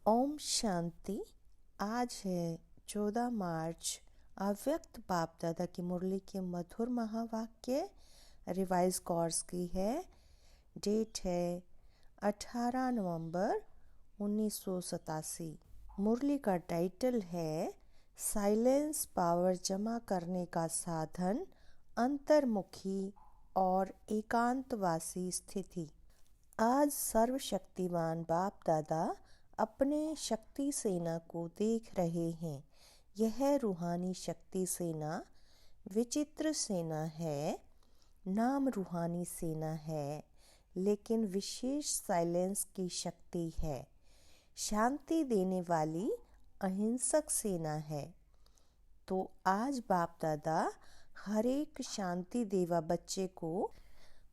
ओम शांति। आज है 14 मार्च। अव्यक्त बाप दादा की मुरली के मधुर महावाक्य रिवाइज कोर्स की है। डेट है 18 नवंबर 1987। मुरली का टाइटल है साइलेंस पावर जमा करने का साधन, अंतर्मुखी और एकांतवासी स्थिति। आज सर्वशक्तिमान बाप दादा अपने शक्ति सेना को देख रहे हैं। यह रूहानी शक्ति सेना विचित्र सेना है। नाम रूहानी सेना है, लेकिन विशेष साइलेंस की शक्ति है। शांति देने वाली अहिंसक सेना है। तो आज बाप दादा हर एक शांति देवा बच्चे को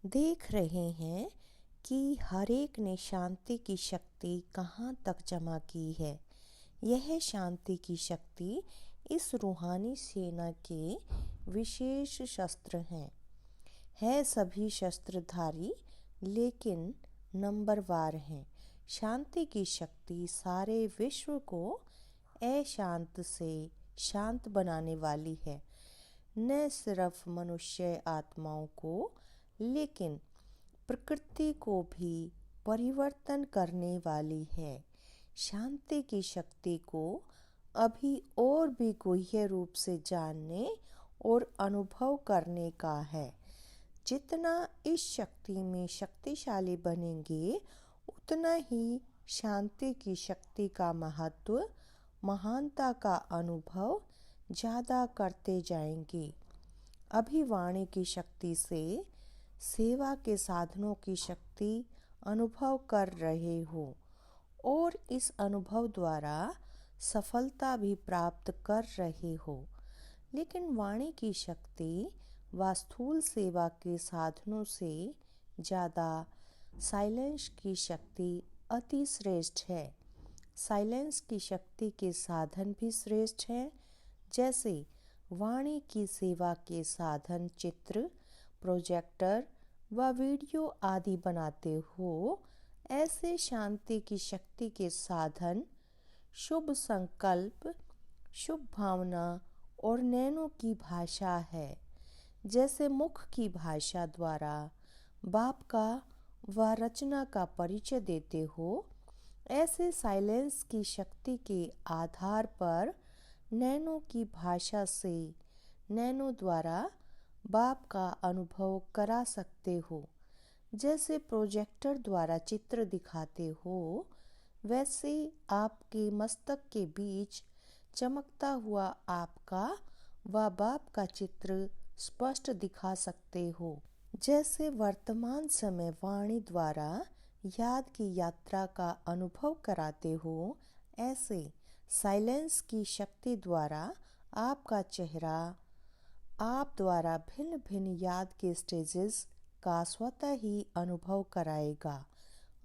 देख रहे हैं कि हर एक ने शांति की शक्ति कहाँ तक जमा की है। यह शांति की शक्ति इस रूहानी सेना के विशेष शस्त्र हैं। है सभी शस्त्रधारी, लेकिन नंबरवार हैं। शांति की शक्ति सारे विश्व को अशांत से शांत बनाने वाली है। न सिर्फ मनुष्य आत्माओं को, लेकिन प्रकृति को भी परिवर्तन करने वाली है। शांति की शक्ति को अभी और भी गुह्य रूप से जानने और अनुभव करने का है। जितना इस शक्ति में शक्तिशाली बनेंगे, उतना ही शांति की शक्ति का महत्व, महानता का अनुभव ज़्यादा करते जाएंगे। अभी वाणी की शक्ति से सेवा के साधनों की शक्ति अनुभव कर रहे हो और इस अनुभव द्वारा सफलता भी प्राप्त कर रहे हो। लेकिन वाणी की शक्ति व स्थूल सेवा के साधनों से ज़्यादा साइलेंस की शक्ति अति श्रेष्ठ है। साइलेंस की शक्ति के साधन भी श्रेष्ठ हैं। जैसे वाणी की सेवा के साधन चित्र, प्रोजेक्टर व वीडियो आदि बनाते हो, ऐसे शांति की शक्ति के साधन शुभ संकल्प, शुभ भावना और नैनों की भाषा है। जैसे मुख की भाषा द्वारा बाप का व रचना का परिचय देते हो, ऐसे साइलेंस की शक्ति के आधार पर नैनों की भाषा से नैनों द्वारा बाप का अनुभव करा सकते हो। जैसे प्रोजेक्टर द्वारा चित्र दिखाते हो, वैसे आपके मस्तक के बीच चमकता हुआ आपका व बाप का चित्र स्पष्ट दिखा सकते हो। जैसे वर्तमान समय वाणी द्वारा याद की यात्रा का अनुभव कराते हो, ऐसे साइलेंस की शक्ति द्वारा आपका चेहरा आप द्वारा भिन्न भिन्न याद के स्टेजेस का स्वतः ही अनुभव कराएगा।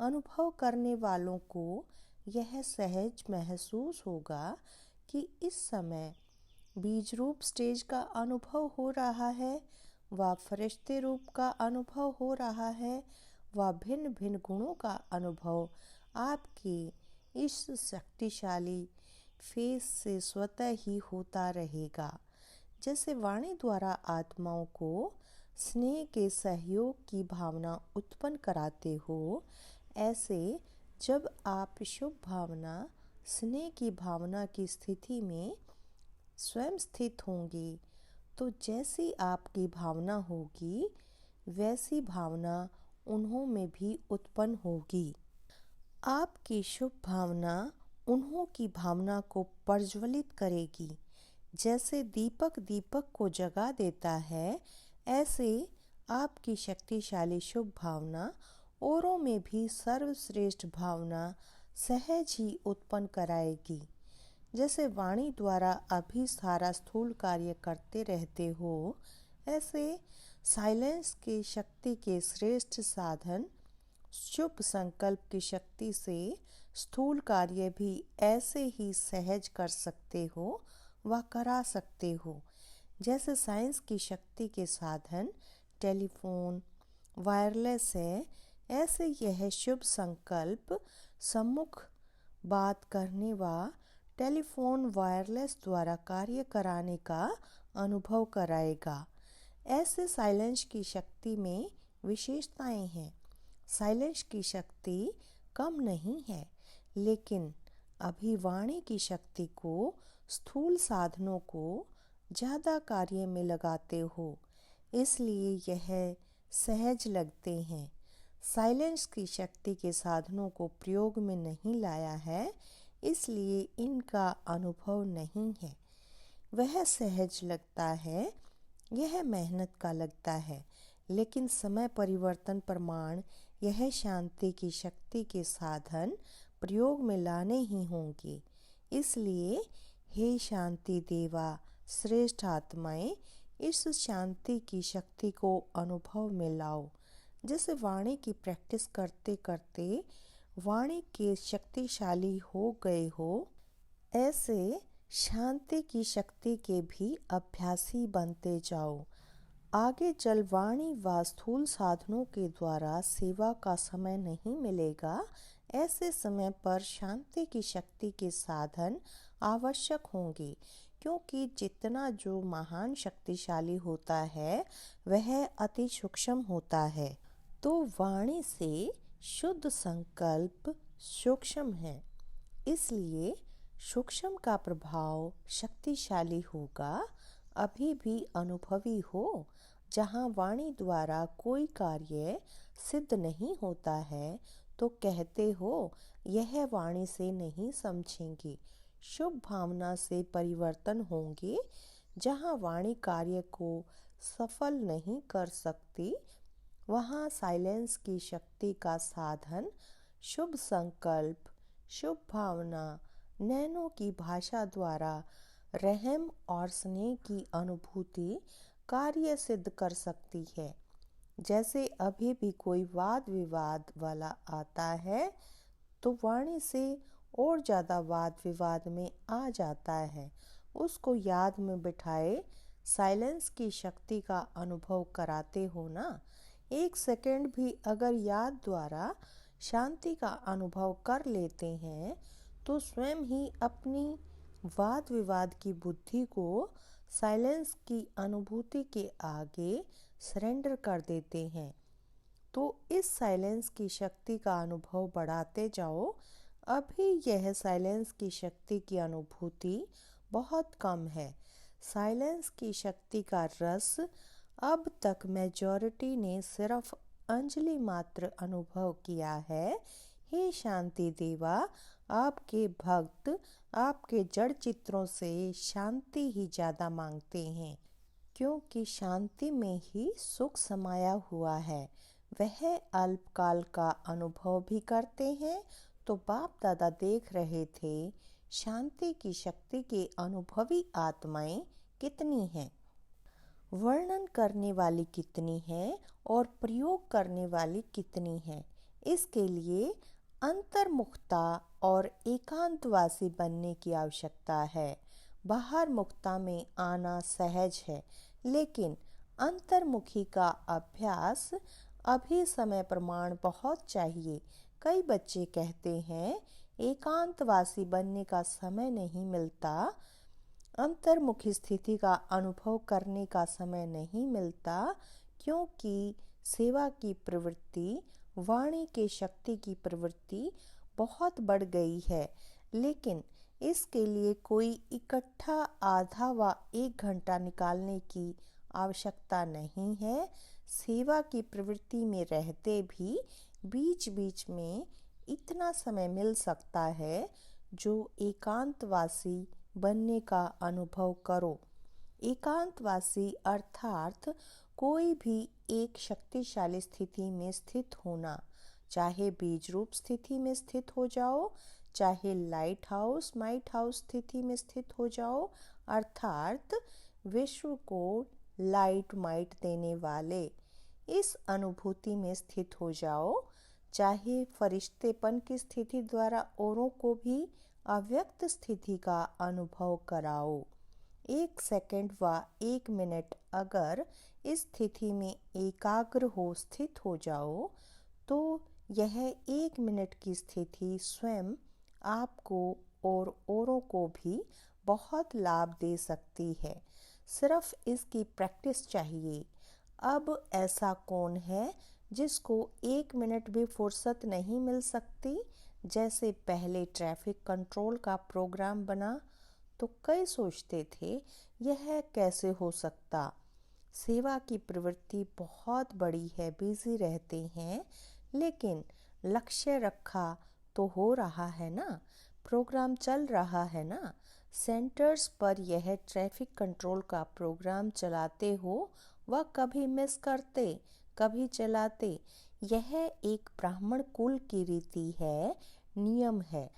अनुभव करने वालों को यह सहज महसूस होगा कि इस समय बीज रूप स्टेज का अनुभव हो रहा है व फरिश्ते रूप का अनुभव हो रहा है व भिन्न भिन्न गुणों का अनुभव आपके इस शक्तिशाली फेस से स्वतः ही होता रहेगा। जैसे वाणी द्वारा आत्माओं को स्नेह के सहयोग की भावना उत्पन्न कराते हो, ऐसे जब आप शुभ भावना, स्नेह की भावना की स्थिति में स्वयं स्थित होंगे, तो जैसी आपकी भावना होगी, वैसी भावना उन्हों में भी उत्पन्न होगी। आपकी शुभ भावना उन्हों की भावना को प्रज्वलित करेगी। जैसे दीपक दीपक को जगा देता है, ऐसे आपकी शक्तिशाली शुभ भावना औरों में भी सर्वश्रेष्ठ भावना सहज ही उत्पन्न कराएगी। जैसे वाणी द्वारा अभी सारा स्थूल कार्य करते रहते हो, ऐसे साइलेंस की शक्ति के श्रेष्ठ साधन शुभ संकल्प की शक्ति से स्थूल कार्य भी ऐसे ही सहज कर सकते हो व करा सकते हो। जैसे साइंस की शक्ति के साधन टेलीफोन, वायरलेस है, ऐसे यह शुभ संकल्प सम्मुख बात करने व टेलीफोन वायरलेस द्वारा कार्य कराने का अनुभव कराएगा। ऐसे साइलेंस की शक्ति में विशेषताएं हैं। साइलेंस की शक्ति कम नहीं है, लेकिन अभी वाणी की शक्ति को स्थूल साधनों को ज़्यादा कार्य में लगाते हो, इसलिए यह सहज लगते हैं। साइलेंस की शक्ति के साधनों को प्रयोग में नहीं लाया है, इसलिए इनका अनुभव नहीं है। वह सहज लगता है, यह मेहनत का लगता है, लेकिन समय परिवर्तन प्रमाण यह शांति की शक्ति के साधन प्रयोग में लाने ही होंगे। इसलिए हे शांति देवा, श्रेष्ठ आत्माएं, इस शांति की शक्ति को अनुभव में लाओ। जैसे वाणी की प्रैक्टिस करते करते वाणी के शक्तिशाली हो गए हो, ऐसे शांति की शक्ति के भी अभ्यासी बनते जाओ। आगे चल वाणी व स्थूल साधनों के द्वारा सेवा का समय नहीं मिलेगा। ऐसे समय पर शांति की शक्ति के साधन आवश्यक होंगे, क्योंकि जितना जो महान शक्तिशाली होता है वह अति सूक्ष्म होता है। तो वाणी से शुद्ध संकल्प सूक्ष्म है, इसलिए सूक्ष्म का प्रभाव शक्तिशाली होगा। अभी भी अनुभवी हो, जहाँ वाणी द्वारा कोई कार्य सिद्ध नहीं होता है तो कहते हो यह वाणी से नहीं समझेंगे। शुभ भावना से परिवर्तन होंगे। जहाँ वाणी कार्य को सफल नहीं कर सकती, वहाँ साइलेंस की शक्ति का साधन शुभ संकल्प, शुभ भावना, नैनों की भाषा द्वारा रहम और स्नेह की अनुभूति कार्य सिद्ध कर सकती है। जैसे अभी भी कोई वाद विवाद वाला आता है तो वाणी से और ज़्यादा वाद विवाद में आ जाता है, उसको याद में बिठाए साइलेंस की शक्ति का अनुभव कराते हो ना। एक सेकंड भी अगर याद द्वारा शांति का अनुभव कर लेते हैं तो स्वयं ही अपनी वाद विवाद की बुद्धि को साइलेंस की अनुभूति के आगे सरेंडर कर देते हैं। तो इस साइलेंस की शक्ति का अनुभव बढ़ाते जाओ। अभी यह साइलेंस की शक्ति की अनुभूति बहुत कम है। साइलेंस की शक्ति का रस अब तक मेजॉरिटी ने सिर्फ अंजलि मात्र अनुभव किया है। हे शांति देवा, आपके भक्त आपके जड़ चित्रों से शांति ही ज़्यादा मांगते हैं, क्योंकि शांति में ही सुख समाया हुआ है। वह अल्पकाल का अनुभव भी करते हैं। तो बाप दादा देख रहे थे शांति की शक्ति के अनुभवी आत्माएं कितनी हैं, वर्णन करने वाली कितनी हैं और प्रयोग करने वाली कितनी हैं। इसके लिए अंतर्मुखता और एकांतवासी बनने की आवश्यकता है। बाहर मुक्ता में आना सहज है, लेकिन अंतर्मुखी का अभ्यास अभी समय प्रमाण बहुत चाहिए। कई बच्चे कहते हैं एकांतवासी बनने का समय नहीं मिलता, अंतर्मुखी स्थिति का अनुभव करने का समय नहीं मिलता, क्योंकि सेवा की प्रवृत्ति, वाणी के शक्ति की प्रवृत्ति बहुत बढ़ गई है। लेकिन इसके लिए कोई इकट्ठा आधा व 1 घंटा निकालने की आवश्यकता नहीं है। सेवा की प्रवृत्ति में रहते भी बीच बीच में इतना समय मिल सकता है जो एकांतवासी बनने का अनुभव करो। एकांतवासी अर्थात कोई भी एक शक्तिशाली स्थिति में स्थित होना, चाहे बीज रूप स्थिति में स्थित हो जाओ, चाहे लाइट हाउस माइट हाउस स्थिति में स्थित हो जाओ, अर्थात विश्व को लाइट माइट देने वाले इस अनुभूति में स्थित हो जाओ, चाहे फरिश्तेपन की स्थिति द्वारा औरों को भी अव्यक्त स्थिति का अनुभव कराओ। 1 सेकंड व 1 मिनट अगर इस स्थिति में एकाग्र हो स्थित हो जाओ तो यह 1 मिनट की स्थिति स्वयं आपको और औरों को भी बहुत लाभ दे सकती है। सिर्फ इसकी प्रैक्टिस चाहिए। अब ऐसा कौन है जिसको 1 मिनट भी फुर्सत नहीं मिल सकती? जैसे पहले ट्रैफिक कंट्रोल का प्रोग्राम बना तो कई सोचते थे यह कैसे हो सकता। सेवा की प्रवृत्ति बहुत बड़ी है, बिजी रहते हैं, लेकिन लक्ष्य रखा तो हो रहा है ना, प्रोग्राम चल रहा है ना। सेंटर्स पर यह ट्रैफिक कंट्रोल का प्रोग्राम चलाते हो वह कभी मिस करते कभी चलाते। यह एक ब्राह्मण कुल की रीति है, नियम है।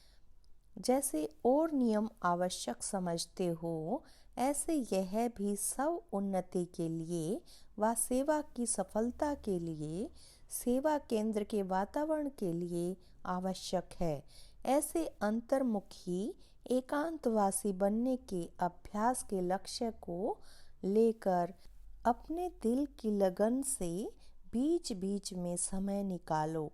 जैसे और नियम आवश्यक समझते हो ऐसे यह भी सब उन्नति के लिए व सेवा की सफलता के लिए, सेवा केंद्र के वातावरण के लिए आवश्यक है। ऐसे अंतर्मुखी एकांतवासी बनने के अभ्यास के लक्ष्य को लेकर अपने दिल की लगन से बीच बीच में समय निकालो।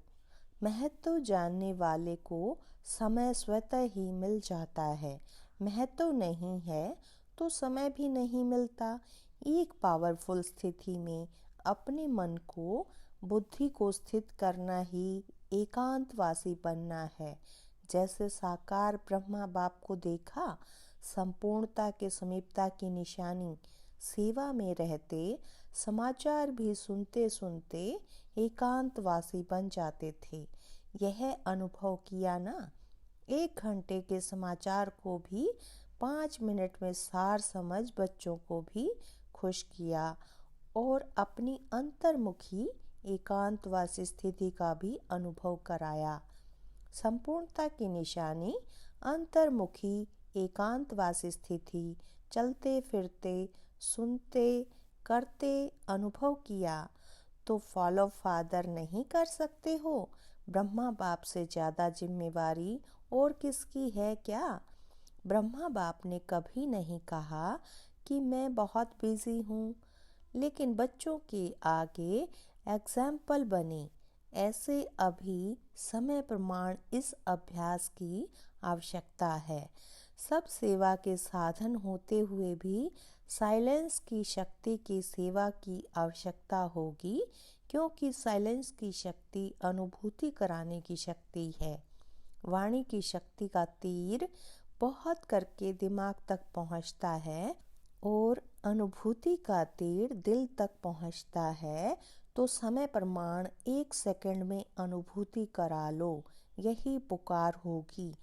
महत्व जानने वाले को समय स्वतः ही मिल जाता है। महत्व नहीं है तो समय भी नहीं मिलता। एक पावरफुल स्थिति में अपने मन को, बुद्धि को स्थित करना ही एकांतवासी बनना है। जैसे साकार ब्रह्मा बाप को देखा, संपूर्णता के समीपता की निशानी। सेवा में रहते समाचार भी सुनते सुनते एकांतवासी बन जाते थे। यह अनुभव किया ना। 1 घंटे के समाचार को भी 5 मिनट में सार समझ बच्चों को भी खुश किया और अपनी अंतर्मुखी एकांतवासी स्थिति का भी अनुभव कराया। संपूर्णता की निशानी अंतर्मुखी एकांतवासी स्थिति। चलते फिरते सुनते करते अनुभव किया तो फॉलो फादर नहीं कर सकते हो। ब्रह्मा बाप से ज़्यादा जिम्मेवारी और किसकी है क्या? ब्रह्मा बाप ने कभी नहीं कहा कि मैं बहुत बिजी हूँ, लेकिन बच्चों के आगे एग्जाम्पल बने। ऐसे अभी समय प्रमाण इस अभ्यास की आवश्यकता है। सब सेवा के साधन होते हुए भी साइलेंस की शक्ति की सेवा की आवश्यकता होगी, क्योंकि साइलेंस की शक्ति अनुभूति कराने की शक्ति है। वाणी की शक्ति का तीर बहुत करके दिमाग तक पहुंचता है और अनुभूति का तीर दिल तक पहुंचता है। तो समय प्रमाण 1 सेकंड में अनुभूति करा लो, यही पुकार होगी।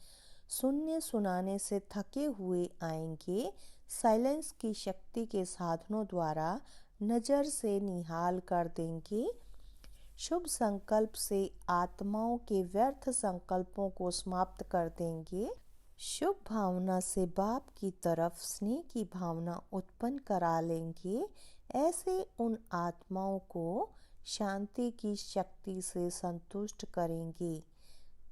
सुनने सुनाने से थके हुए आएंगे। साइलेंस की शक्ति के साधनों द्वारा नज़र से निहाल कर देंगे। शुभ संकल्प से आत्माओं के व्यर्थ संकल्पों को समाप्त कर देंगे। शुभ भावना से बाप की तरफ स्नेह की भावना उत्पन्न करा लेंगे। ऐसे उन आत्माओं को शांति की शक्ति से संतुष्ट करेंगे।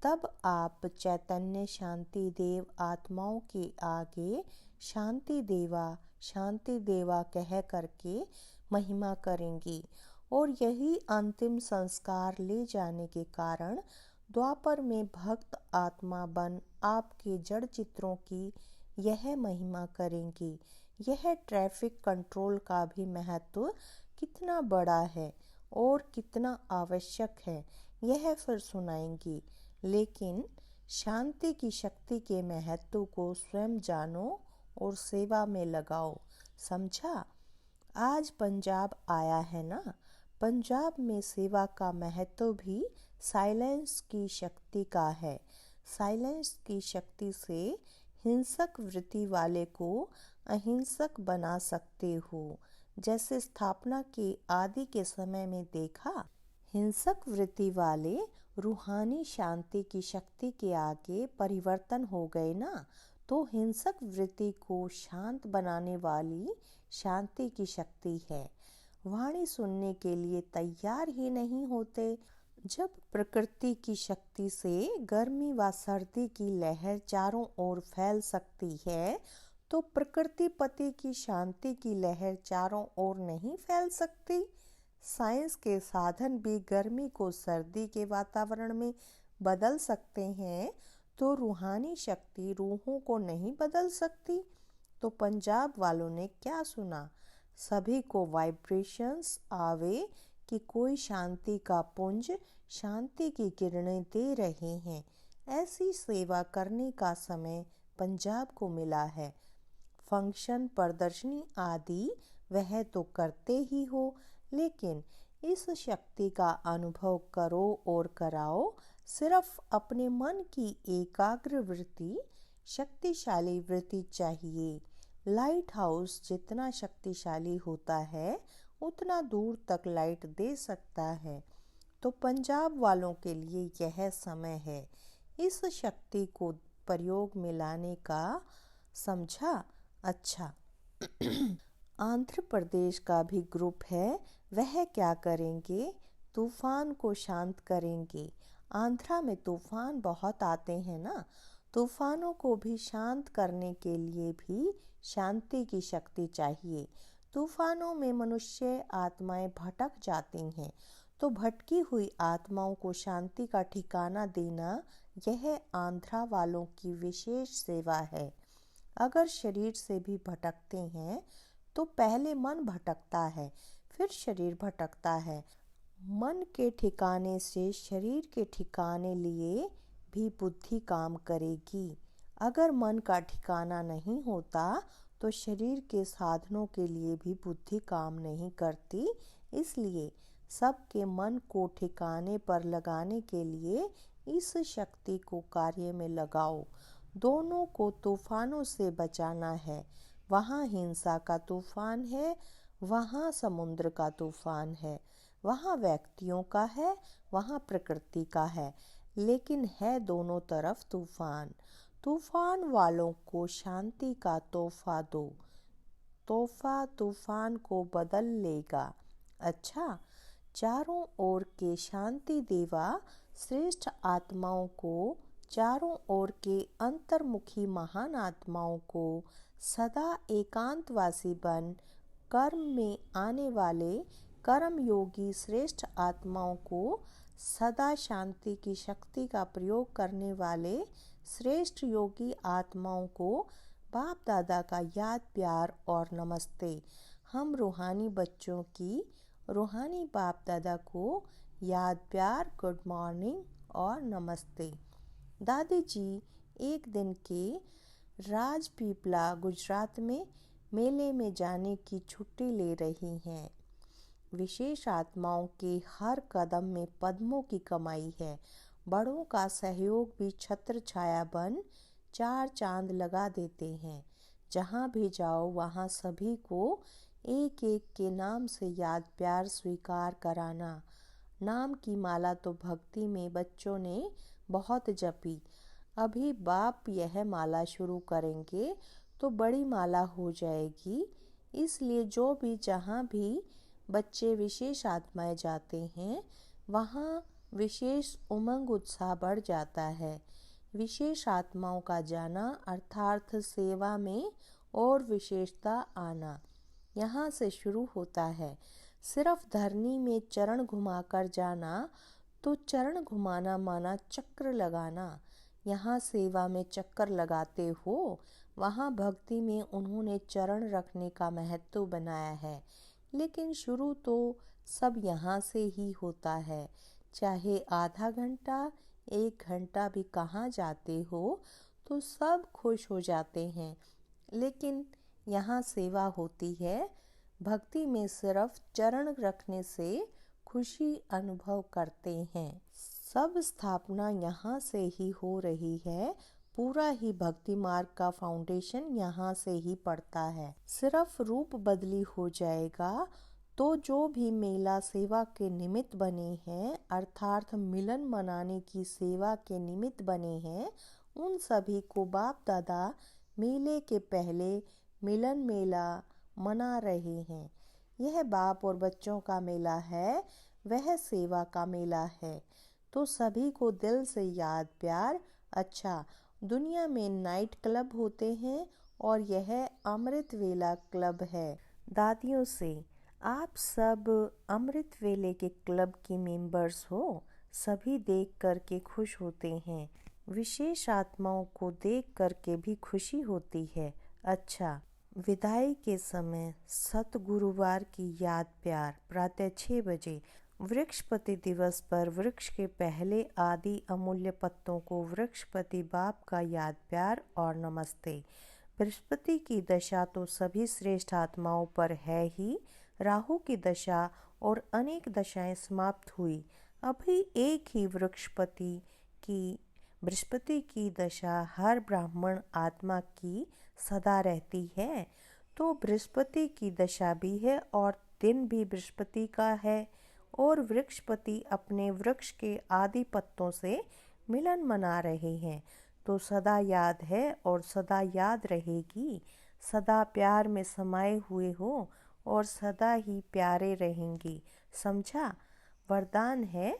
तब आप चैतन्य शांति देव आत्माओं के आगे शांति देवा कह करके महिमा करेंगी। और यही अंतिम संस्कार ले जाने के कारण द्वापर में भक्त आत्मा बन आपके जड़ चित्रों की यह महिमा करेंगी। यह ट्रैफिक कंट्रोल का भी महत्व कितना बड़ा है और कितना आवश्यक है, यह फिर सुनाएंगी। लेकिन शांति की शक्ति के महत्व को स्वयं जानो और सेवा में लगाओ। समझा? आज पंजाब आया है ना। पंजाब में सेवा का महत्व भी साइलेंस की शक्ति का है। साइलेंस की शक्ति से हिंसक वृत्ति वाले को अहिंसक बना सकते हो। जैसे स्थापना के आदि के समय में देखा, हिंसक वृत्ति वाले रूहानी शांति की शक्ति के आगे परिवर्तन हो गए ना। तो हिंसक वृत्ति को शांत बनाने वाली शांति की शक्ति है। वाणी सुनने के लिए तैयार ही नहीं होते। जब प्रकृति की शक्ति से गर्मी व सर्दी की लहर चारों ओर फैल सकती है, तो प्रकृति पति की शांति की लहर चारों ओर नहीं फैल सकती। साइंस के साधन भी गर्मी को सर्दी के वातावरण में बदल सकते हैं, तो रूहानी शक्ति रूहों को नहीं बदल सकती। तो पंजाब वालों ने क्या सुना? सभी को वाइब्रेशंस आवे कि कोई शांति का पुंज शांति की किरणें दे रहे हैं। ऐसी सेवा करने का समय पंजाब को मिला है। फंक्शन, प्रदर्शनी आदि वह तो करते ही हो, लेकिन इस शक्ति का अनुभव करो और कराओ। सिर्फ अपने मन की एकाग्र वृत्ति, शक्तिशाली वृत्ति चाहिए। लाइट हाउस जितना शक्तिशाली होता है उतना दूर तक लाइट दे सकता है। तो पंजाब वालों के लिए यह समय है इस शक्ति को प्रयोग में लाने का। समझा? अच्छा। आंध्र प्रदेश का भी ग्रुप है, वह क्या करेंगे? तूफान को शांत करेंगे। आंध्रा में तूफान बहुत आते हैं ना, तूफानों को भी शांत करने के लिए भी शांति की शक्ति चाहिए। तूफानों में मनुष्य आत्माएं भटक जाती हैं, तो भटकी हुई आत्माओं को शांति का ठिकाना देना यह आंध्रा वालों की विशेष सेवा है। अगर शरीर से भी भटकते हैं तो पहले मन भटकता है, फिर शरीर भटकता है। मन के ठिकाने से शरीर के ठिकाने लिए भी बुद्धि काम करेगी। अगर मन का ठिकाना नहीं होता तो शरीर के साधनों के लिए भी बुद्धि काम नहीं करती। इसलिए सबके मन को ठिकाने पर लगाने के लिए इस शक्ति को कार्य में लगाओ। दोनों को तूफानों से बचाना है। वहाँ हिंसा का तूफान है, वहाँ समुद्र का तूफान है, वहाँ व्यक्तियों का है, वहाँ प्रकृति का है, लेकिन है दोनों तरफ तूफान। तूफान वालों को शांति का तोहफा दो। तोहफा तूफान को बदल लेगा। अच्छा, चारों ओर के शांति देवा श्रेष्ठ आत्माओं को, चारों ओर के अंतर्मुखी महान आत्माओं को सदा एकांतवासी बन कर्म में आने वाले कर्म योगी श्रेष्ठ आत्माओं को सदा शांति की शक्ति का प्रयोग करने वाले श्रेष्ठ योगी आत्माओं को बाप दादा का याद, प्यार और नमस्ते। हम रूहानी बच्चों की रूहानी बाप दादा को याद, प्यार, गुड मॉर्निंग और नमस्ते। दादी जी एक दिन के राजपीपला गुजरात में मेले में जाने की छुट्टी ले रही हैं। विशेष आत्माओं के हर कदम में पद्मों की कमाई है। बड़ों का सहयोग भी छत्र छाया बन चार चांद लगा देते हैं। जहाँ भी जाओ वहाँ सभी को एक एक के नाम से याद, प्यार स्वीकार कराना। नाम की माला तो भक्ति में बच्चों ने बहुत जपी। अभी बाप यह माला शुरू करेंगे तो बड़ी माला हो जाएगी। इसलिए जो भी जहाँ भी बच्चे विशेष आत्माएं जाते हैं वहाँ विशेष उमंग उत्साह बढ़ जाता है। विशेष आत्माओं का जाना अर्थात सेवा में और विशेषता आना यहाँ से शुरू होता है। सिर्फ धरनी में चरण घुमाकर जाना तो चरण घुमाना माना चक्र लगाना। यहाँ सेवा में चक्कर लगाते हो, वहाँ भक्ति में उन्होंने चरण रखने का महत्व बनाया है। लेकिन शुरू तो सब यहाँ से ही होता है। चाहे आधा घंटा 1 घंटा भी कहाँ जाते हो तो सब खुश हो जाते हैं। लेकिन यहाँ सेवा होती है। भक्ति में सिर्फ चरण रखने से खुशी अनुभव करते हैं। सब स्थापना यहाँ से ही हो रही है। पूरा ही भक्ति मार्ग का फाउंडेशन यहाँ से ही पड़ता है। सिर्फ रूप बदली हो जाएगा तो जो भी मेला सेवा के निमित्त बने हैं अर्थात मिलन मनाने की सेवा के निमित्त बने हैं, उन सभी को बाप दादा मेले के पहले मिलन मेला मना रहे हैं। यह बाप और बच्चों का मेला है, वह सेवा का मेला है। तो सभी को दिल से याद, प्यार। अच्छा, दुनिया में नाइट क्लब होते हैं और यह अमृत वेला क्लब है। दादियों से, आप सब अमृत वेले के क्लब की मेंबर्स हो। सभी देख कर के खुश होते हैं। विशेष आत्माओं को देख करके भी खुशी होती है। अच्छा, विदाई के समय सतगुरुवार की याद प्यार प्रातः 6 बजे। वृक्षपति दिवस पर वृक्ष के पहले आदि अमूल्य पत्तों को वृक्षपति बाप का याद प्यार और नमस्ते। बृहस्पति की दशा तो सभी श्रेष्ठ आत्माओं पर है ही, राहु की दशा और अनेक दशाएं समाप्त हुई। अभी एक ही बृहस्पति की दशा हर ब्राह्मण आत्मा की सदा रहती है। तो बृहस्पति की दशा भी है और दिन भी बृहस्पति का है और वृक्षपति अपने वृक्ष के आदि पत्तों से मिलन मना रहे हैं। तो सदा याद है और सदा याद रहेगी। सदा प्यार में समाये हुए हो और सदा ही प्यारे रहेंगी। समझा? वरदान है,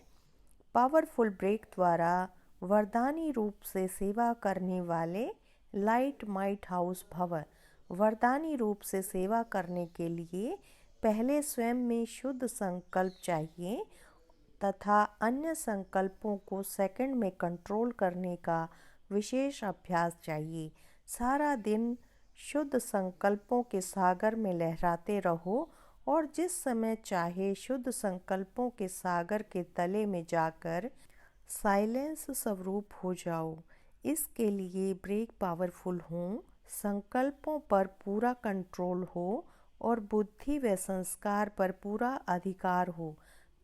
पावरफुल ब्रेक द्वारा वरदानी रूप से सेवा करने वाले लाइट माइट हाउस भव। वरदानी रूप से सेवा करने के लिए पहले स्वयं में शुद्ध संकल्प चाहिए तथा अन्य संकल्पों को सेकंड में कंट्रोल करने का विशेष अभ्यास चाहिए। सारा दिन शुद्ध संकल्पों के सागर में लहराते रहो और जिस समय चाहे शुद्ध संकल्पों के सागर के तले में जाकर साइलेंस स्वरूप हो जाओ। इसके लिए ब्रेक पावरफुल हो, संकल्पों पर पूरा कंट्रोल हो और बुद्धि व संस्कार पर पूरा अधिकार हो,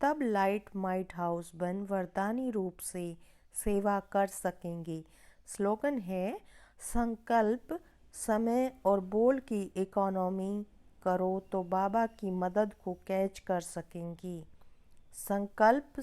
तब लाइट माइट हाउस बन वरदानी रूप से सेवा कर सकेंगे। स्लोगन है, संकल्प, समय और बोल की इकोनॉमी करो तो बाबा की मदद को कैच कर सकेंगी। संकल्प